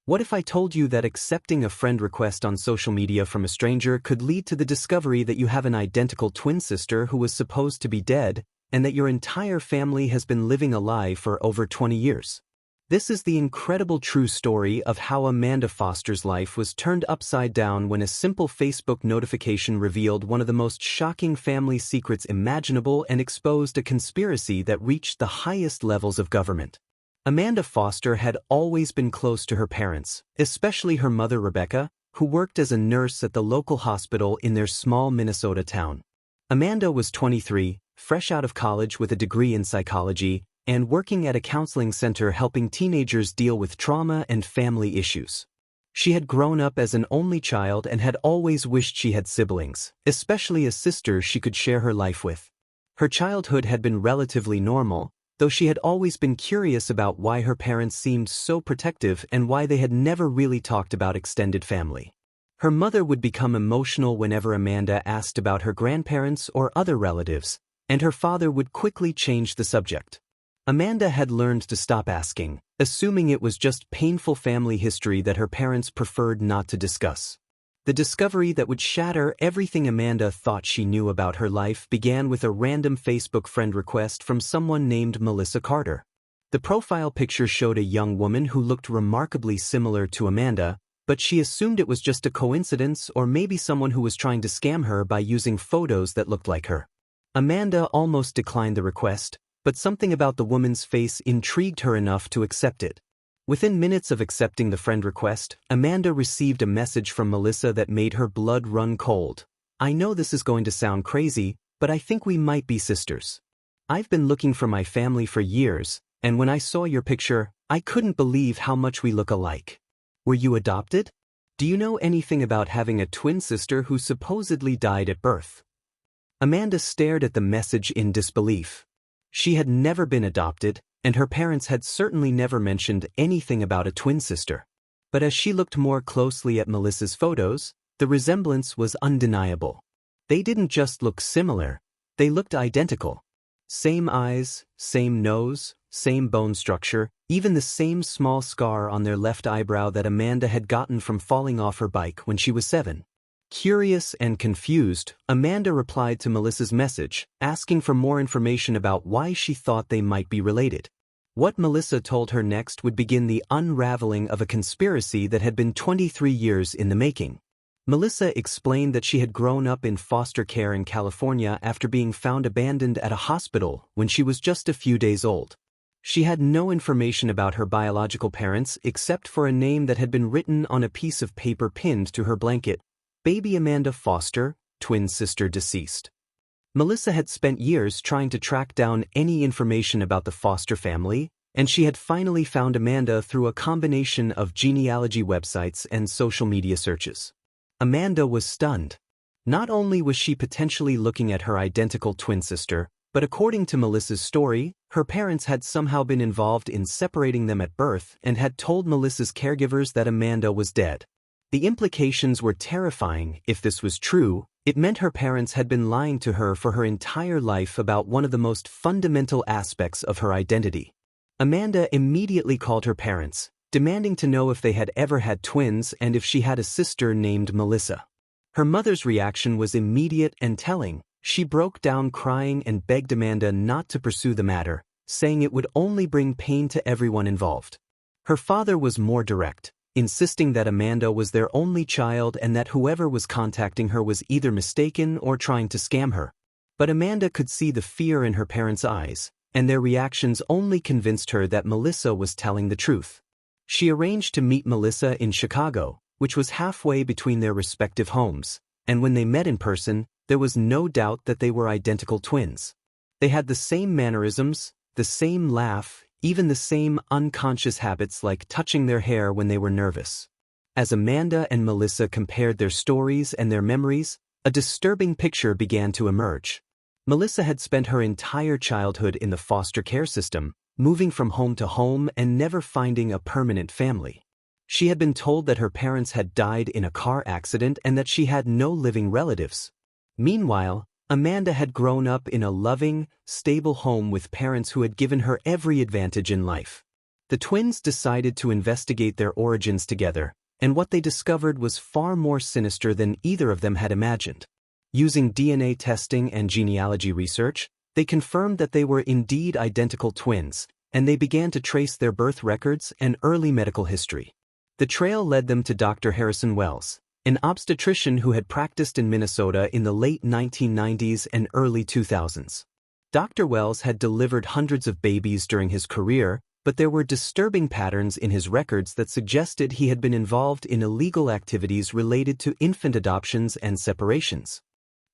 What if I told you that accepting a friend request on social media from a stranger could lead to the discovery that you have an identical twin sister who was supposed to be dead, and that your entire family has been living a lie for over 20 years? This is the incredible true story of how Amanda Foster's life was turned upside down when a simple Facebook notification revealed one of the most shocking family secrets imaginable and exposed a conspiracy that reached the highest levels of government. Amanda Foster had always been close to her parents, especially her mother Rebecca, who worked as a nurse at the local hospital in their small Minnesota town. Amanda was 23, fresh out of college with a degree in psychology, and working at a counseling center helping teenagers deal with trauma and family issues. She had grown up as an only child and had always wished she had siblings, especially a sister she could share her life with. Her childhood had been relatively normal, though she had always been curious about why her parents seemed so protective and why they had never really talked about extended family. Her mother would become emotional whenever Amanda asked about her grandparents or other relatives, and her father would quickly change the subject. Amanda had learned to stop asking, assuming it was just painful family history that her parents preferred not to discuss. The discovery that would shatter everything Amanda thought she knew about her life began with a random Facebook friend request from someone named Melissa Carter. The profile picture showed a young woman who looked remarkably similar to Amanda, but she assumed it was just a coincidence or maybe someone who was trying to scam her by using photos that looked like her. Amanda almost declined the request, but something about the woman's face intrigued her enough to accept it. Within minutes of accepting the friend request, Amanda received a message from Melissa that made her blood run cold. "I know this is going to sound crazy, but I think we might be sisters. I've been looking for my family for years, and when I saw your picture, I couldn't believe how much we look alike. Were you adopted? Do you know anything about having a twin sister who supposedly died at birth?" Amanda stared at the message in disbelief. She had never been adopted, and her parents had certainly never mentioned anything about a twin sister. But as she looked more closely at Melissa's photos, the resemblance was undeniable. They didn't just look similar, they looked identical. Same eyes, same nose, same bone structure, even the same small scar on their left eyebrow that Amanda had gotten from falling off her bike when she was 7. Curious and confused, Amanda replied to Melissa's message, asking for more information about why she thought they might be related. What Melissa told her next would begin the unraveling of a conspiracy that had been 23 years in the making. Melissa explained that she had grown up in foster care in California after being found abandoned at a hospital when she was just a few days old. She had no information about her biological parents except for a name that had been written on a piece of paper pinned to her blanket: Baby Amanda Foster, twin sister deceased. Melissa had spent years trying to track down any information about the Foster family, and she had finally found Amanda through a combination of genealogy websites and social media searches. Amanda was stunned. Not only was she potentially looking at her identical twin sister, but according to Melissa's story, her parents had somehow been involved in separating them at birth and had told Melissa's caregivers that Amanda was dead. The implications were terrifying. If this was true, it meant her parents had been lying to her for her entire life about one of the most fundamental aspects of her identity. Amanda immediately called her parents, demanding to know if they had ever had twins and if she had a sister named Melissa. Her mother's reaction was immediate and telling. She broke down crying and begged Amanda not to pursue the matter, saying it would only bring pain to everyone involved. Her father was more direct, insisting that Amanda was their only child and that whoever was contacting her was either mistaken or trying to scam her. But Amanda could see the fear in her parents' eyes, and their reactions only convinced her that Melissa was telling the truth. She arranged to meet Melissa in Chicago, which was halfway between their respective homes, and when they met in person, there was no doubt that they were identical twins. They had the same mannerisms, the same laugh, even the same unconscious habits like touching their hair when they were nervous. As Amanda and Melissa compared their stories and their memories, a disturbing picture began to emerge. Melissa had spent her entire childhood in the foster care system, moving from home to home and never finding a permanent family. She had been told that her parents had died in a car accident and that she had no living relatives. Meanwhile, Amanda had grown up in a loving, stable home with parents who had given her every advantage in life. The twins decided to investigate their origins together, and what they discovered was far more sinister than either of them had imagined. Using DNA testing and genealogy research, they confirmed that they were indeed identical twins, and they began to trace their birth records and early medical history. The trail led them to Dr. Harrison Wells, an obstetrician who had practiced in Minnesota in the late 1990s and early 2000s. Dr. Wells had delivered hundreds of babies during his career, but there were disturbing patterns in his records that suggested he had been involved in illegal activities related to infant adoptions and separations.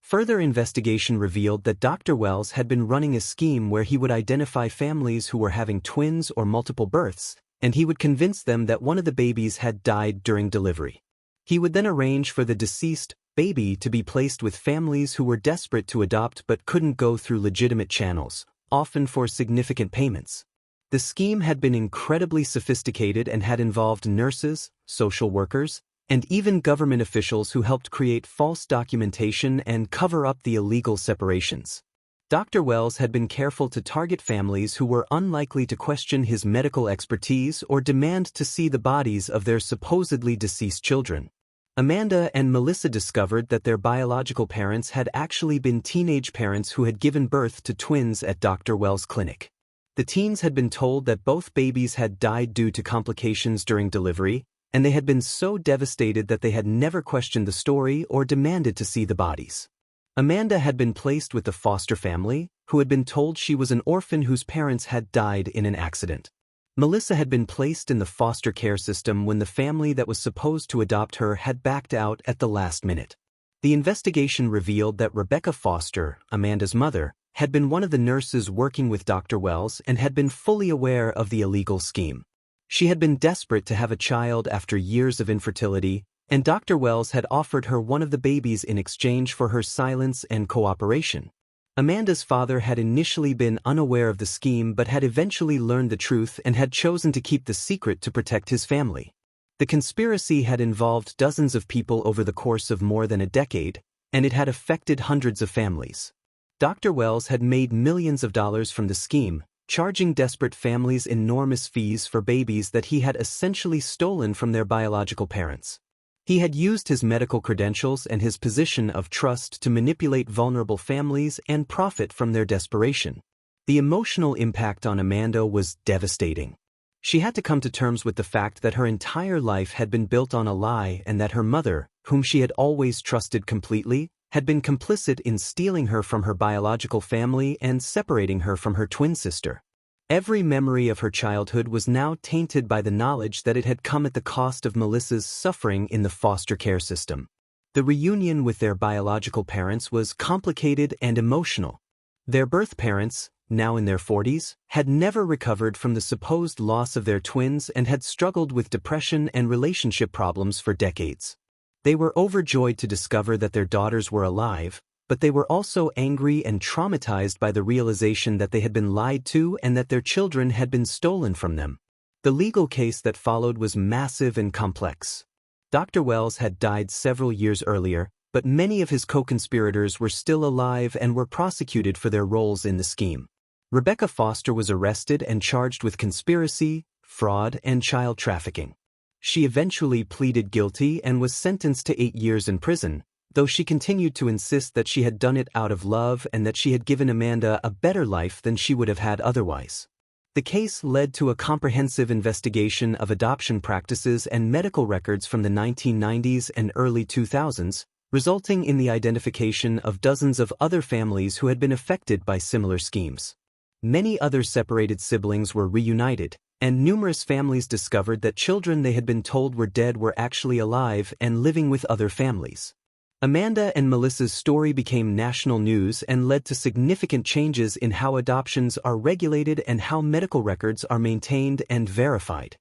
Further investigation revealed that Dr. Wells had been running a scheme where he would identify families who were having twins or multiple births, and he would convince them that one of the babies had died during delivery. He would then arrange for the deceased baby to be placed with families who were desperate to adopt but couldn't go through legitimate channels, often for significant payments. The scheme had been incredibly sophisticated and had involved nurses, social workers, and even government officials who helped create false documentation and cover up the illegal separations. Dr. Wells had been careful to target families who were unlikely to question his medical expertise or demand to see the bodies of their supposedly deceased children. Amanda and Melissa discovered that their biological parents had actually been teenage parents who had given birth to twins at Dr. Wells' clinic. The teens had been told that both babies had died due to complications during delivery, and they had been so devastated that they had never questioned the story or demanded to see the bodies. Amanda had been placed with the foster family, who had been told she was an orphan whose parents had died in an accident. Melissa had been placed in the foster care system when the family that was supposed to adopt her had backed out at the last minute. The investigation revealed that Rebecca Foster, Amanda's mother, had been one of the nurses working with Dr. Wells and had been fully aware of the illegal scheme. She had been desperate to have a child after years of infertility, and Dr. Wells had offered her one of the babies in exchange for her silence and cooperation. Amanda's father had initially been unaware of the scheme but had eventually learned the truth and had chosen to keep the secret to protect his family. The conspiracy had involved dozens of people over the course of more than a decade, and it had affected hundreds of families. Dr. Wells had made millions of dollars from the scheme, charging desperate families enormous fees for babies that he had essentially stolen from their biological parents. He had used his medical credentials and his position of trust to manipulate vulnerable families and profit from their desperation. The emotional impact on Amanda was devastating. She had to come to terms with the fact that her entire life had been built on a lie and that her mother, whom she had always trusted completely, had been complicit in stealing her from her biological family and separating her from her twin sister. Every memory of her childhood was now tainted by the knowledge that it had come at the cost of Melissa's suffering in the foster care system. The reunion with their biological parents was complicated and emotional. Their birth parents, now in their 40s, had never recovered from the supposed loss of their twins and had struggled with depression and relationship problems for decades. They were overjoyed to discover that their daughters were alive, but they were also angry and traumatized by the realization that they had been lied to and that their children had been stolen from them. The legal case that followed was massive and complex. Dr. Wells had died several years earlier, but many of his co-conspirators were still alive and were prosecuted for their roles in the scheme. Rebecca Foster was arrested and charged with conspiracy, fraud, and child trafficking. She eventually pleaded guilty and was sentenced to 8 years in prison, though she continued to insist that she had done it out of love and that she had given Amanda a better life than she would have had otherwise. The case led to a comprehensive investigation of adoption practices and medical records from the 1990s and early 2000s, resulting in the identification of dozens of other families who had been affected by similar schemes. Many other separated siblings were reunited, and numerous families discovered that children they had been told were dead were actually alive and living with other families. Amanda and Melissa's story became national news and led to significant changes in how adoptions are regulated and how medical records are maintained and verified.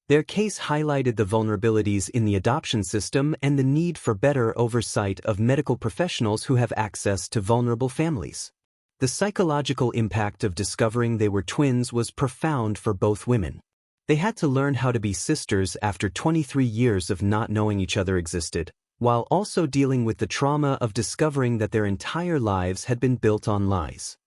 Their case highlighted the vulnerabilities in the adoption system and the need for better oversight of medical professionals who have access to vulnerable families. The psychological impact of discovering they were twins was profound for both women. They had to learn how to be sisters after 23 years of not knowing each other existed, while also dealing with the trauma of discovering that their entire lives had been built on lies.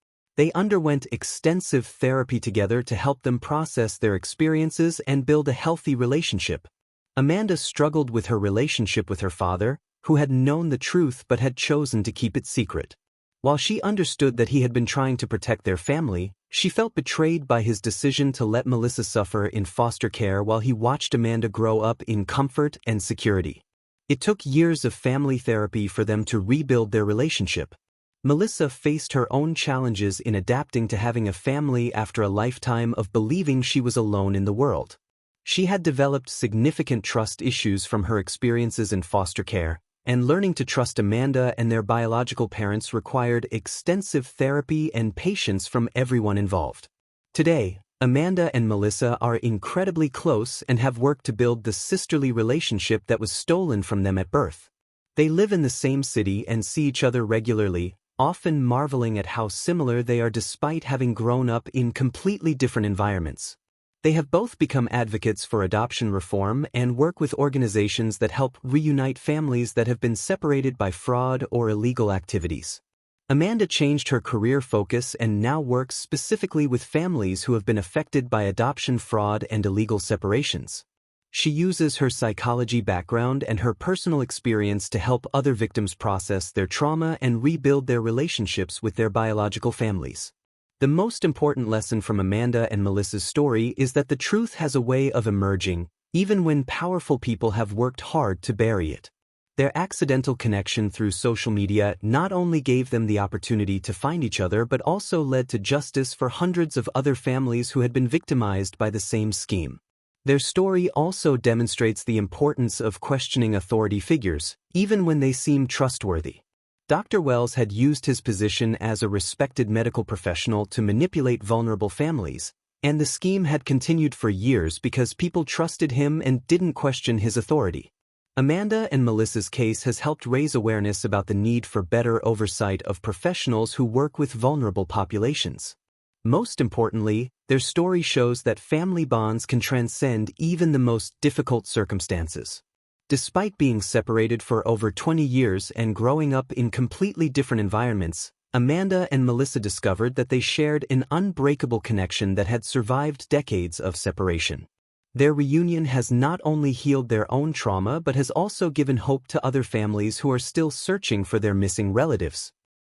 They underwent extensive therapy together to help them process their experiences and build a healthy relationship. Amanda struggled with her relationship with her father, who had known the truth but had chosen to keep it secret. While she understood that he had been trying to protect their family, she felt betrayed by his decision to let Melissa suffer in foster care while he watched Amanda grow up in comfort and security. It took years of family therapy for them to rebuild their relationship. Melissa faced her own challenges in adapting to having a family after a lifetime of believing she was alone in the world. She had developed significant trust issues from her experiences in foster care, and learning to trust Amanda and their biological parents required extensive therapy and patience from everyone involved. Today, Amanda and Melissa are incredibly close and have worked to build the sisterly relationship that was stolen from them at birth. They live in the same city and see each other regularly, often marveling at how similar they are despite having grown up in completely different environments. They have both become advocates for adoption reform and work with organizations that help reunite families that have been separated by fraud or illegal activities. Amanda changed her career focus and now works specifically with families who have been affected by adoption fraud and illegal separations. She uses her psychology background and her personal experience to help other victims process their trauma and rebuild their relationships with their biological families. The most important lesson from Amanda and Melissa's story is that the truth has a way of emerging, even when powerful people have worked hard to bury it. Their accidental connection through social media not only gave them the opportunity to find each other but also led to justice for hundreds of other families who had been victimized by the same scheme. Their story also demonstrates the importance of questioning authority figures, even when they seem trustworthy. Dr. Wells had used his position as a respected medical professional to manipulate vulnerable families, and the scheme had continued for years because people trusted him and didn't question his authority. Amanda and Melissa's case has helped raise awareness about the need for better oversight of professionals who work with vulnerable populations. Most importantly, their story shows that family bonds can transcend even the most difficult circumstances. Despite being separated for over 20 years and growing up in completely different environments, Amanda and Melissa discovered that they shared an unbreakable connection that had survived decades of separation. Their reunion has not only healed their own trauma but has also given hope to other families who are still searching for their missing relatives.